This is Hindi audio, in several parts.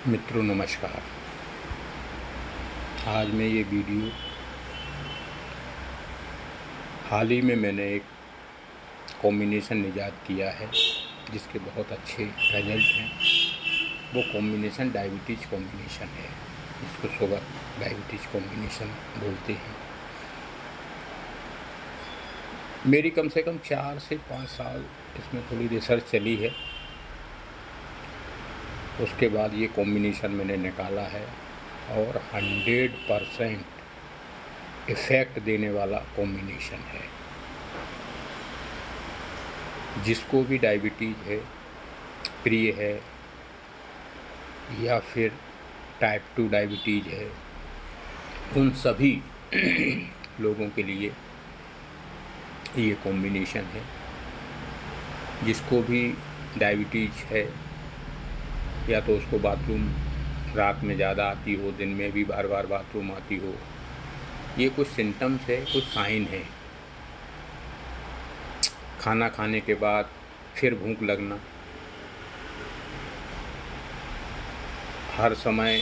मित्रों नमस्कार। आज मैं ये वीडियो हाल ही में मैंने एक कॉम्बिनेशन ईजाद किया है जिसके बहुत अच्छे रिजल्ट हैं। वो कॉम्बिनेशन डायबिटीज़ कॉम्बिनेशन है, जिसको शुगर डायबिटीज़ कॉम्बिनेशन बोलते हैं। मेरी कम से कम 4 से 5 साल इसमें थोड़ी रिसर्च चली है। उसके बाद ये कॉम्बिनेशन मैंने निकाला है और 100% इफ़ेक्ट देने वाला कॉम्बिनेशन है। जिसको भी डायबिटीज़ है, प्रिय है या फिर टाइप 2 डायबिटीज़ है, उन सभी लोगों के लिए ये कॉम्बिनेशन है। जिसको भी डायबिटीज़ है या तो उसको बाथरूम रात में ज़्यादा आती हो, दिन में भी बार बार बाथरूम आती हो, ये कुछ सिम्टम्स है, कुछ साइन है। खाना खाने के बाद फिर भूख लगना, हर समय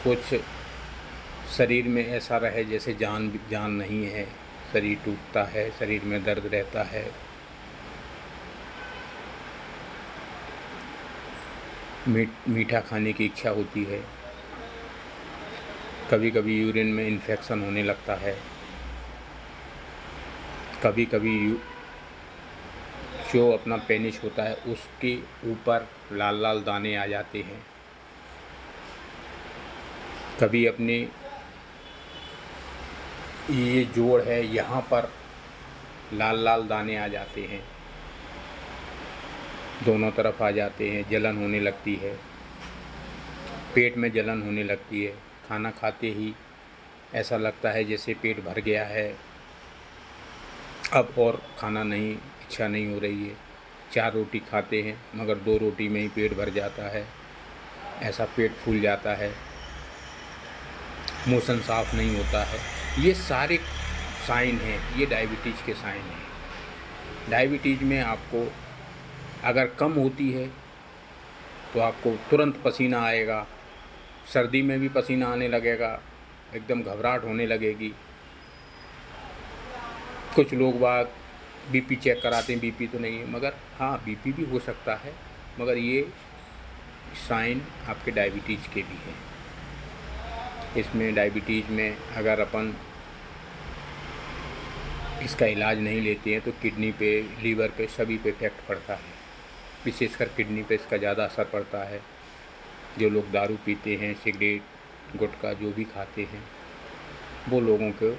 कुछ शरीर में ऐसा रहे जैसे जान नहीं है, शरीर टूटता है, शरीर में दर्द रहता है, मीठा खाने की इच्छा होती है, कभी कभी यूरिन में इन्फेक्शन होने लगता है, कभी कभी जो अपना पेनिस होता है उसके ऊपर लाल लाल दाने आ जाते हैं, कभी अपने ये जोड़ है यहाँ पर लाल लाल दाने आ जाते हैं, दोनों तरफ आ जाते हैं, जलन होने लगती है, पेट में जलन होने लगती है, खाना खाते ही ऐसा लगता है जैसे पेट भर गया है, अब और खाना नहीं, इच्छा नहीं हो रही है। 4 रोटी खाते हैं मगर 2 रोटी में ही पेट भर जाता है, ऐसा पेट फूल जाता है, मोशन साफ नहीं होता है। ये सारे साइन हैं, ये डायबिटीज़ के साइन हैं। डायबिटीज़ में आपको अगर कम होती है तो आपको तुरंत पसीना आएगा, सर्दी में भी पसीना आने लगेगा, एकदम घबराहट होने लगेगी। कुछ लोग बाग बीपी चेक कराते हैं, बीपी तो नहीं है, मगर हाँ बीपी भी हो सकता है, मगर ये साइन आपके डायबिटीज़ के भी हैं। इसमें डायबिटीज़ में अगर अपन इसका इलाज नहीं लेते हैं तो किडनी पे, लीवर पे, सभी पे इफेक्ट पड़ता है। विशेषकर किडनी पे इसका ज़्यादा असर पड़ता है। जो लोग दारू पीते हैं, सिगरेट, गुटखा जो भी खाते हैं, वो लोगों को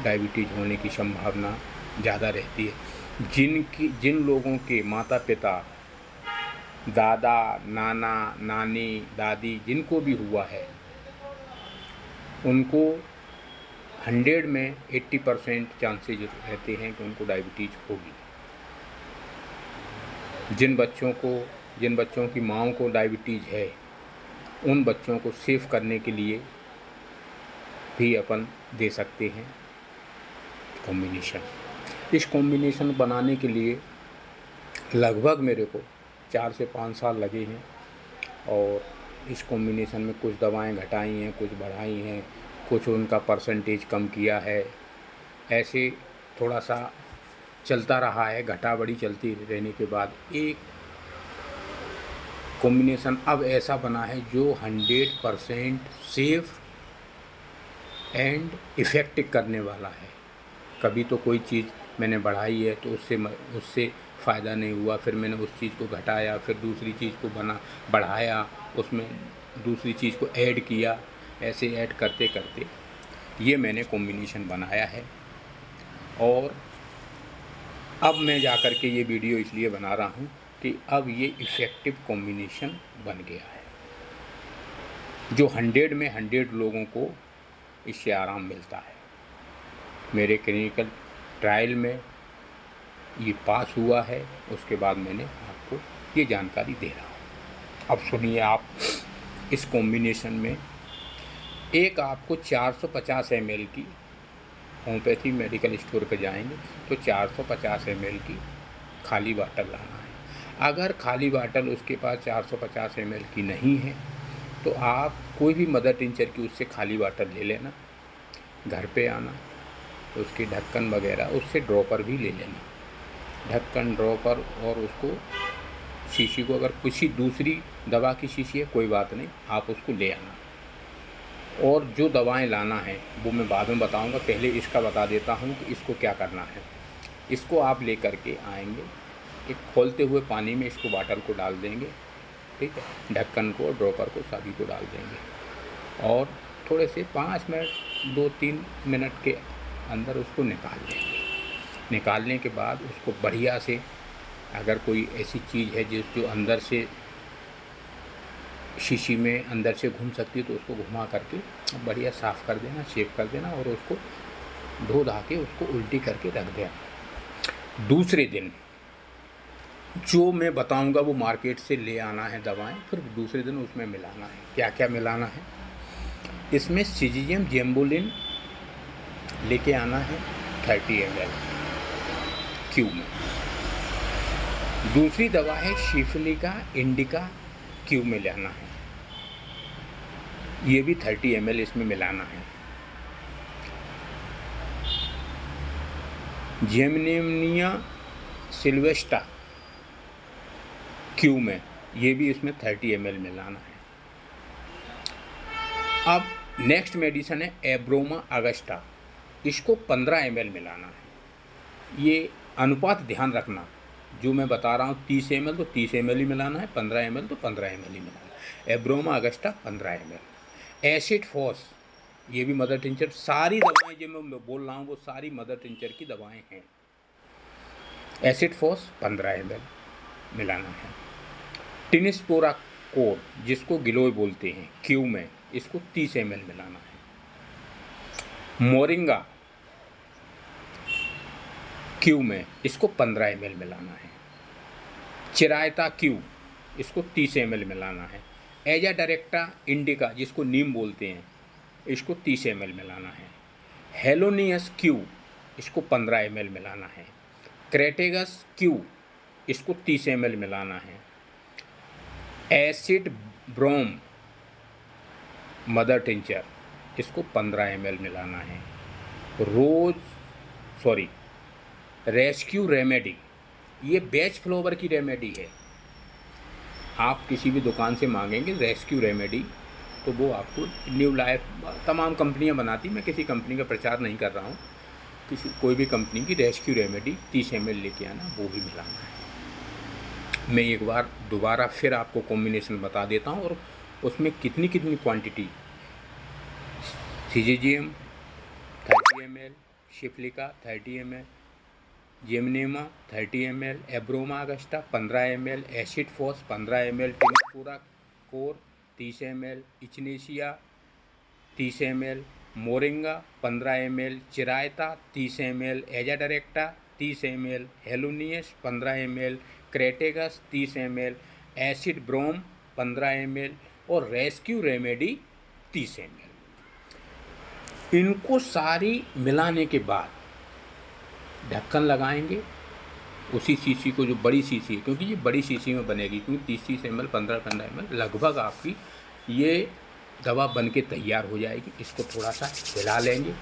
डायबिटीज़ होने की संभावना ज़्यादा रहती है। जिन लोगों के माता पिता, दादा, नाना, नानी, दादी, जिनको भी हुआ है, उनको 100 में 80% चांसेज रहते हैं कि उनको डायबिटीज़ होगी। जिन बच्चों की माँओं को डायबिटीज़ है, उन बच्चों को सेव करने के लिए भी अपन दे सकते हैं कॉम्बिनेशन। इस कॉम्बिनेशन बनाने के लिए लगभग मेरे को 4 से 5 साल लगे हैं और इस कॉम्बिनेशन में कुछ दवाएं घटाई हैं, कुछ बढ़ाई हैं, कुछ उनका परसेंटेज कम किया है। ऐसे थोड़ा सा चलता रहा है, घटा बढ़ी चलती रहने के बाद एक कॉम्बिनेशन अब ऐसा बना है जो 100% सेफ एंड इफ़ेक्टिव करने वाला है। कभी तो कोई चीज़ मैंने बढ़ाई है तो उससे फ़ायदा नहीं हुआ, फिर मैंने उस चीज़ को घटाया, फिर दूसरी चीज़ को बढ़ाया, उसमें दूसरी चीज़ को ऐड किया, ऐसे ऐड करते करते ये मैंने कॉम्बिनेशन बनाया है। और अब मैं जाकर के ये वीडियो इसलिए बना रहा हूँ कि अब ये इफ़ेक्टिव कॉम्बिनेशन बन गया है जो 100 में 100 लोगों को इससे आराम मिलता है। मेरे क्लिनिकल ट्रायल में ये पास हुआ है, उसके बाद मैंने आपको ये जानकारी दे रहा हूँ। अब सुनिए आप, इस कॉम्बिनेशन में एक आपको 450 ml की, होम्योपैथी मेडिकल स्टोर पर जाएंगे तो 450 ml की खाली बॉटल लाना है। अगर खाली बाटल उसके पास 450 ml की नहीं है तो आप कोई भी मदर टिंचर की उससे खाली बाटल ले लेना, घर पे आना, उसकी ढक्कन वगैरह उससे ड्रॉपर भी ले लेना, ढक्कन ड्रॉपर, और उसको शीशी को, अगर किसी दूसरी दवा की शीशी है कोई बात नहीं, आप उसको ले आना। और जो दवाएं लाना है वो मैं बाद में बताऊंगा, पहले इसका बता देता हूं कि इसको क्या करना है। इसको आप ले कर के आएंगे, एक खोलते हुए पानी में इसको बाटल को डाल देंगे, ठीक है, ढक्कन को, ड्रॉपर को, सभी को डाल देंगे और थोड़े से 5 मिनट 2-3 मिनट के अंदर उसको निकाल लेंगे। निकालने के बाद उसको बढ़िया से, अगर कोई ऐसी चीज़ है जो अंदर से शीशी में अंदर से घूम सकती है तो उसको घुमा करके बढ़िया साफ़ कर देना, शेप कर देना और उसको धो धा के उसको उल्टी करके रख देना। दूसरे दिन जो मैं बताऊंगा वो मार्केट से ले आना है दवाएं, फिर दूसरे दिन उसमें मिलाना है। क्या क्या मिलाना है? इसमें सिजिजियम जेम्बुलिन लेके आना है 30 ml क्यूब में। दूसरी दवा है शिफलिका इंडिका क्यूब में लाना है, ये भी 30 ml इसमें मिलाना है। जेमनेमिया सिल्वेस्टा क्यूब में, ये भी इसमें 30 ml मिलाना है। अब नेक्स्ट मेडिसिन है एब्रोमा अगस्टा, इसको 15 ml मिलाना है। ये अनुपात ध्यान रखना, जो मैं बता रहा हूँ 30 ml तो 30 ml ही मिलाना है, 15 ml तो 15 ml ही मिलाना है। एब्रोमा अगस्टा 15 ml। एसिड फॉस, ये भी मदर टिंचर, सारी दवाएं जो मैं बोल रहा हूँ वो सारी मदर टिंचर की दवाएं हैं। एसिड फॉस 15 ml मिलाना है। टिनिस्पोरा कोर, जिसको गिलोय बोलते हैं, क्यू में, इसको 30 ml मिलाना है। मोरिंगा क्यू में, इसको 15 ml मिलाना है। चिरायता क्यू, इसको 30 ml मिलाना है। एजा डायरेक्टा इंडिका, जिसको नीम बोलते हैं, इसको 30 ml मिलाना है। हेलोनियस क्यू, इसको 15 ml मिलाना है। क्रेटेगस क्यू, इसको 30 ml मिलाना है। एसिड ब्रोम मदर टिंचर, इसको 15 ml मिलाना है। रेस्क्यू रेमेडी, ये बेच फ्लोवर की रेमेडी है, आप किसी भी दुकान से मांगेंगे रेस्क्यू रेमेडी तो वो आपको, न्यू लाइफ तमाम कंपनियां बनाती, मैं किसी कंपनी का प्रचार नहीं कर रहा हूँ, कोई भी कंपनी की रेस्क्यू रेमेडी 30 ml लेके आना, वो भी मिलाना है। मैं एक बार दोबारा फिर आपको कॉम्बिनेशन बता देता हूँ और उसमें कितनी कितनी क्वांटिटी। सिजिजियम 30 ml, शिफलिका 30 ml, gymnema 30 ml, abroma augusta 15 ml, acid phos 15 ml, tinospora cor 30 ml, echinacea 30 ml, moringa 15 ml, चिरायता 30 ml, azadirachta 30 ml, helonias 15 ml, crataegus 30 ml, acid brom 15 ml और रेस्क्यू रेमेडी 30 ml। इनको सारी मिलाने के बाद ढक्कन लगाएंगे उसी शीशी को, जो बड़ी शीशी है, क्योंकि ये बड़ी शीशी में बनेगी, क्योंकि 30 ml 15 ml लगभग आपकी ये दवा बन के तैयार हो जाएगी। इसको थोड़ा सा हिला लेंगे,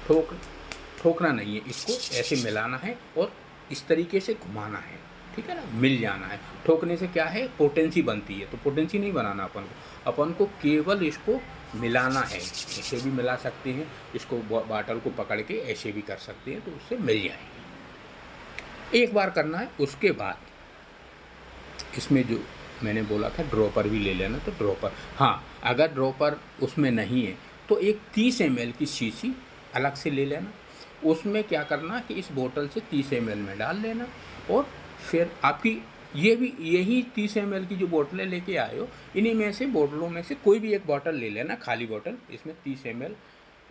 ठोकना नहीं है, इसको ऐसे मिलाना है और इस तरीके से घुमाना है, ठीक है ना, मिल जाना है। ठोकने से क्या है, पोटेंसी बनती है, तो पोटेंसी नहीं बनाना अपन को केवल इसको मिलाना है। ऐसे भी मिला सकते हैं, इसको बाटल को पकड़ के ऐसे भी कर सकते हैं, तो उससे मिल जाएगी। एक बार करना है, उसके बाद इसमें जो मैंने बोला था ड्रॉपर भी ले लेना, तो ड्रॉपर, हाँ, अगर ड्रॉपर उसमें नहीं है तो एक 30 ml की शीशी अलग से ले लेना, उसमें क्या करना कि इस बोतल से 30 ml में डाल लेना और फिर आपकी यही 30 ml की जो बोतलें लेके आए हो, इन्हीं में से बोतलों में से कोई भी एक बोतल ले लेना, खाली बोतल, इसमें 30 ml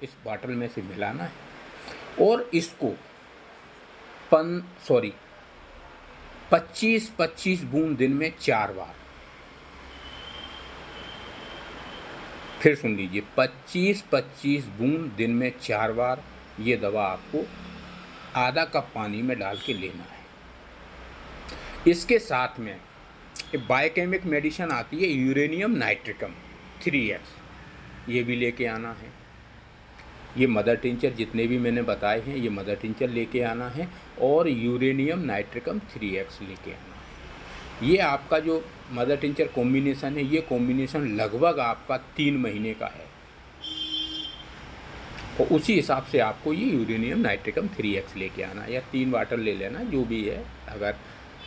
इस बोतल में से मिलाना है और इसको 25-25 बूंद दिन में 4 बार, फिर सुन लीजिए, 25-25 बूंद दिन में 4 बार ये दवा आपको आधा कप पानी में डाल के लेना है। इसके साथ में एक बायोकेमिक मेडिसिन आती है यूरेनियम नाइट्रिकम 3x, ये भी लेके आना है। ये मदर टिंचर जितने भी मैंने बताए हैं ये मदर टिंचर लेके आना है, और यूरेनियम नाइट्रिकम 3x लेके आना है। ये आपका जो मदर टिंचर कॉम्बिनेशन है, ये कॉम्बिनेशन लगभग आपका 3 महीने का है, और उसी हिसाब से आपको ये यूरेनियम नाइट्रिकम 3x लेके आना है, या 3 वाटर ले लेना जो भी है। अगर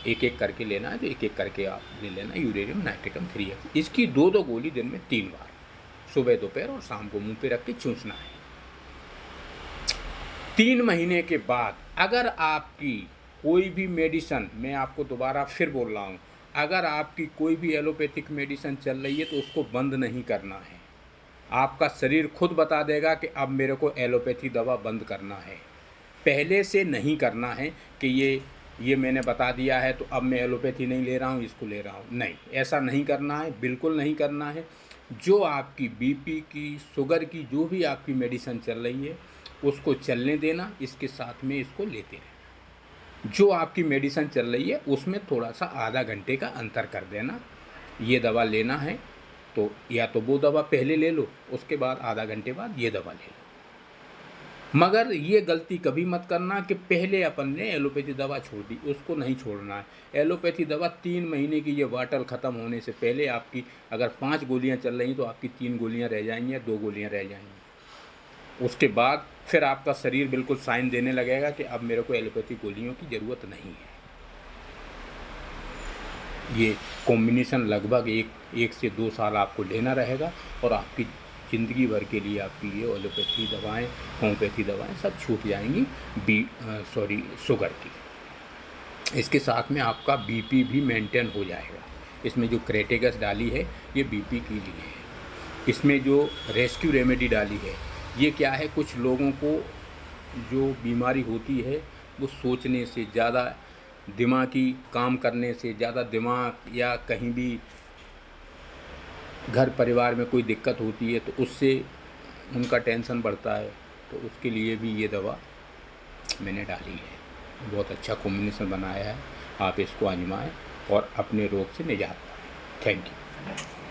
एक एक करके लेना है तो एक एक करके आप ले लेना यूरेनियम नाइट्रिकम 3x। इसकी 2-2 गोली दिन में 3 बार, सुबह दोपहर और शाम को मुंह पे रख के चूसना है। 3 महीने के बाद अगर आपकी कोई भी मेडिसिन, मैं आपको दोबारा फिर बोल रहा हूँ, अगर आपकी कोई भी एलोपैथिक मेडिसिन चल रही है तो उसको बंद नहीं करना है। आपका शरीर खुद बता देगा कि अब मेरे को एलोपैथी दवा बंद करना है। पहले से नहीं करना है कि ये मैंने बता दिया है तो अब मैं एलोपैथी नहीं ले रहा हूँ, इसको ले रहा हूँ, नहीं, ऐसा नहीं करना है, बिल्कुल नहीं करना है। जो आपकी बीपी की, शुगर की, जो भी आपकी मेडिसिन चल रही है उसको चलने देना, इसके साथ में इसको लेते रहना। जो आपकी मेडिसिन चल रही है उसमें थोड़ा सा आधा घंटे का अंतर कर देना। ये दवा लेना है तो या तो वो दवा पहले ले लो, उसके बाद आधा घंटे बाद ये दवा ले लो। मगर ये गलती कभी मत करना कि पहले अपन ने एलोपैथी दवा छोड़ दी, उसको नहीं छोड़ना है। एलोपैथी दवा 3 महीने की ये बॉटल ख़त्म होने से पहले आपकी अगर 5 गोलियां चल रही तो आपकी 3 गोलियां रह जाएंगी या 2 गोलियां रह जाएंगी। उसके बाद फिर आपका शरीर बिल्कुल साइन देने लगेगा कि अब मेरे को एलोपैथी गोलियों की ज़रूरत नहीं है। ये कॉम्बिनेशन लगभग 1 से 2 साल आपको लेना रहेगा, और आपकी ज़िंदगी भर के लिए आपकी ये एलोपैथी दवाएं, होम्योपैथी दवाएं सब छूट जाएंगी शुगर की। इसके साथ में आपका बीपी भी मेंटेन हो जाएगा। इसमें जो क्रेटेगस डाली है ये बीपी के लिए है। इसमें जो रेस्क्यू रेमेडी डाली है ये क्या है, कुछ लोगों को जो बीमारी होती है वो सोचने से ज़्यादा, दिमागी काम करने से ज़्यादा, दिमाग या कहीं भी घर परिवार में कोई दिक्कत होती है तो उससे उनका टेंशन बढ़ता है, तो उसके लिए भी ये दवा मैंने डाली है। बहुत अच्छा कॉम्बिनेशन बनाया है, आप इसको आजमाएं और अपने रोग से निजात पाएं। Thank you.